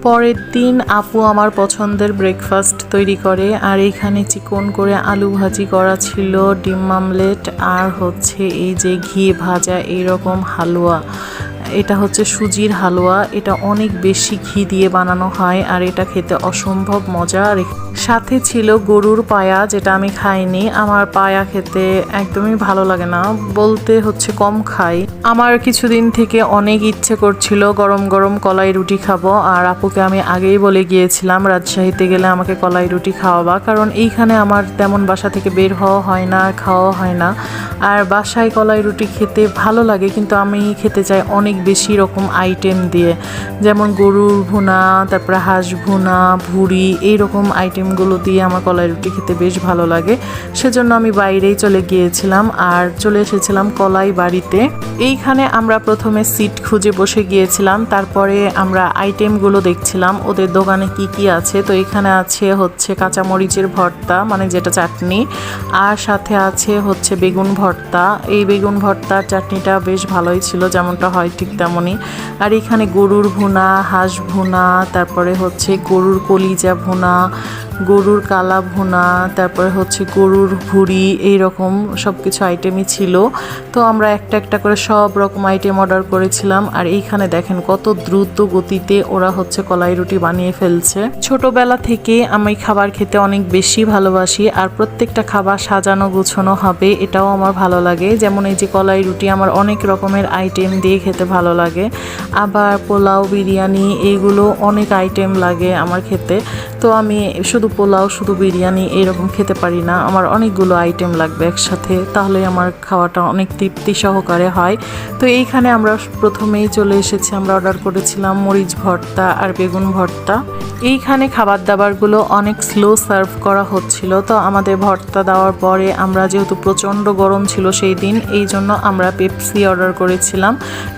পরের দিন আপু আমার পছন্দের ব্রেকফাস্ট তৈরি করে, আর এখানে চিকন করে আলু ভাজি করা ছিল, ডিম আমলেট, আর হচ্ছে এই যে ঘি ভাজা এইরকম হালুয়া। এটা হচ্ছে সুজির হালুয়া, এটা অনেক বেশি ঘি দিয়ে বানানো হয় আর এটা খেতে অসম্ভব মজা। আর সাথে ছিল গরুর পায়া, যেটা আমি খাইনি। আমার পায়া খেতে একদমই ভালো লাগে না, বলতে হচ্ছে কম খাই। আমার কিছুদিন থেকে অনেক ইচ্ছে করছিল গরম গরম কলাই রুটি খাবো, আর আপুকে আমি আগেই বলে গিয়েছিলাম রাজশাহীতে গেলে আমাকে কলাই রুটি খাওয়াবা, কারণ এইখানে আমার তেমন বাসা থেকে বের হওয়া হয় না আর খাওয়া হয় না। আর বাসায় কলাই রুটি খেতে ভালো লাগে, কিন্তু আমি খেতে চাই অনেক বেশি রকম আইটেম দিয়ে, যেমন গরুর ভুনা, তারপরে হাঁস ভুনা, ভুড়ি, এইরকম আইটেমগুলো দিয়ে আমার কলাই রুটি খেতে বেশ ভালো লাগে। সেজন্য আমি বাইরেই চলে গিয়েছিলাম আর চলে এসেছিলাম কলাই বাড়িতে। এইখানে আমরা প্রথমে সিট খুঁজে বসে গিয়েছিলাম, তারপরে আমরা আইটেমগুলো দেখছিলাম ওদের দোকানে কি কি আছে। তো এখানে আছে হচ্ছে কাঁচামরিচের ভর্তা, মানে যেটা চাটনি, আর সাথে আছে হচ্ছে বেগুন ভর্তা। এই বেগুন ভর্তার চাটনিটা বেশ ভালোই ছিল, যেমনটা হয় ঠিক তেমনই। আর এখানে গরুর ভুনা, হাঁস ভুনা, তারপরে হচ্ছে গরুর কলিজা ভুনা, গরুর কালা ভুনা, তারপরে হচ্ছে গরুর ভুড়ি, এইরকম সব কিছু আইটেমই ছিল। তো আমরা একটা একটা করে সব রকম আইটেম অর্ডার করেছিলাম। আর এইখানে দেখেন কত দ্রুত গতিতে ওরা হচ্ছে কলাই রুটি বানিয়ে ফেলছে। ছোটবেলা থেকে আমি খাবার খেতে অনেক বেশি ভালোবাসি, আর প্রত্যেকটা খাবার সাজানো গুছানো হবে এটাও আমার ভালো লাগে। যেমন এই যে কলাই রুটি আমার অনেক রকমের আইটেম দিয়ে খেতে ভালো লাগে, আবার পোলাও, বিরিয়ানি, এইগুলো অনেক আইটেম লাগে আমার খেতে। তো আমি শুধু পোলাও, শুধু বিরিয়ানি এরকম খেতে পারি না, আমার অনেকগুলো আইটেম লাগবে একসাথে, তাহলে আমার খাওয়াটা অনেক তৃপ্তি সহকারে হয়। তো এইখানে আমরা প্রথমেই চলে এসেছি, আমরা অর্ডার করেছিলাম মরিচ ভর্তা আর বেগুন ভর্তা। এইখানে খাবার দাবারগুলো অনেক স্লো সার্ভ করা হচ্ছিল। তো আমাদের ভর্তা দেওয়ার পরে আমরা যেহেতু প্রচণ্ড গরম ছিল সেই দিন, এই জন্য আমরা পেপসি অর্ডার করেছিলাম।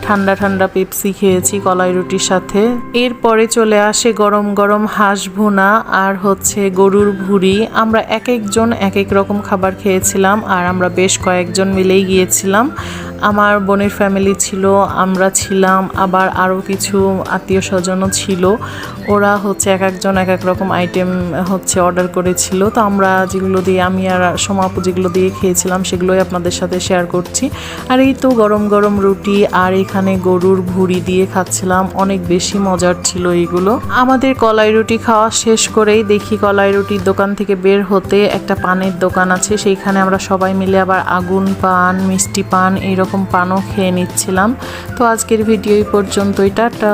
ঠান্ডা ঠান্ডা পেপসি খেয়েছি কলাই রুটির সাথে। এরপরে চলে আসে গরম গরম হাঁস ভুনা আর হচ্ছে গরুর ভুড়ি। আমরা এক একজন এক এক রকম খাবার খেয়েছিলাম, আর আমরা বেশ কয়েকজন মিলেই গিয়েছিলাম। আমার বোনের ফ্যামিলি ছিল, আমরা ছিলাম, আবার আরও কিছু আত্মীয় স্বজনও ছিল। ওরা হচ্ছে এক একজন এক এক রকম আইটেম হচ্ছে অর্ডার করেছিল। তো আমরা যেগুলো দিয়ে, আমি আর সোমাপু যেগুলো দিয়ে খেয়েছিলাম সেগুলোই আপনাদের সাথে শেয়ার করছি। আর এই তো গরম গরম রুটি আর এখানে গরুর ভুড়ি দিয়ে খাচ্ছিলাম, অনেক বেশি মজার ছিল এইগুলো। আমাদের কলাই রুটি খাওয়া শেষ করেই দেখি কলাই রুটির দোকান থেকে বের হতে একটা পানের দোকান আছে, সেইখানে আমরা সবাই মিলে আবার আগুন পান, মিষ্টি পান, এইরকম পানও খেয়ে নিচ্ছিলাম। তো আজকের ভিডিও এই পর্যন্তই, টাটা।